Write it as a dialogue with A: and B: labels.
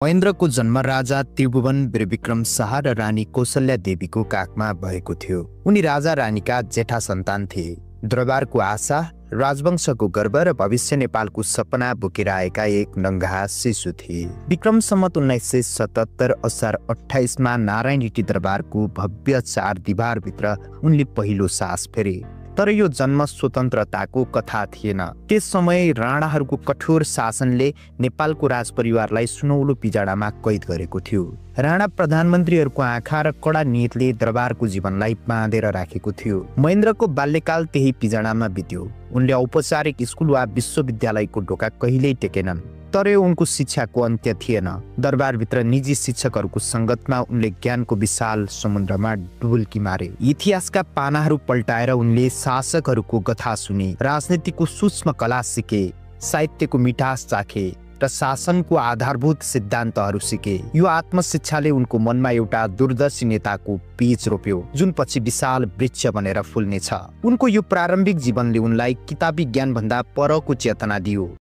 A: महेन्द्रको जन्म राजा त्रिभुवन वीरविक्रम शाह र रानी कौशल्या देवीको काखमा भएको थियो। उनी राजा रानीका जेठा सन्तान थिए। दरबारको आशा, राजवंशको गर्व र भविष्य नेपालको सपना बोकेर आएका एक नङ्गा शिशु थिए। विक्रम सम्मत 1977 असार 28 मा नारायणहिटी दरबारको भव्य 4 दिवारभित्र उनले पहिलो सास फेरे। तर यो जन्म स्वतन्त्रताको कथा थिएन। त्यस समय राणाहरूको कठोर शासनले नेपालको राजपरिवारलाई सुनौलो पिजाडामा कैद गरेको थियो। राणा प्रधानमन्त्रीहरूको आँखा र कडा नीतिले दरबारको जीवनलाई बाँधेर राखेको थियो। महेन्द्रको बाल्यकाल त्यही पिजाडामा बित्यो। उनले औपचारिक स्कुल वा विश्वविद्यालयको ढोका कहिल्यै टेकेनन्। तर उनको शिक्षाको अन्त्य थिएन। दरबारभित्र निजी शिक्षकहरूको सङ्गतमा उनले ज्ञानको विशाल समुद्रमा डुबुल्की मारे। इतिहासका पानाहरू पल्टाएर उनले शासकहरूको कथा सुने, राजनीतिको सूक्ष्म कला सिके, साहित्यको मिठास चाखे र शासनको आधारभूत सिद्धान्तहरू सिके। यो आत्मशिक्षाले उनको मनमा एउटा दूरदर्शी नेताको बीज रोप्यो, जुन पछि विशाल वृक्ष बनेर फुल्नेछ। उनको यो प्रारम्भिक जीवनले उनलाई किताबी ज्ञानभन्दा परको चेतना दियो।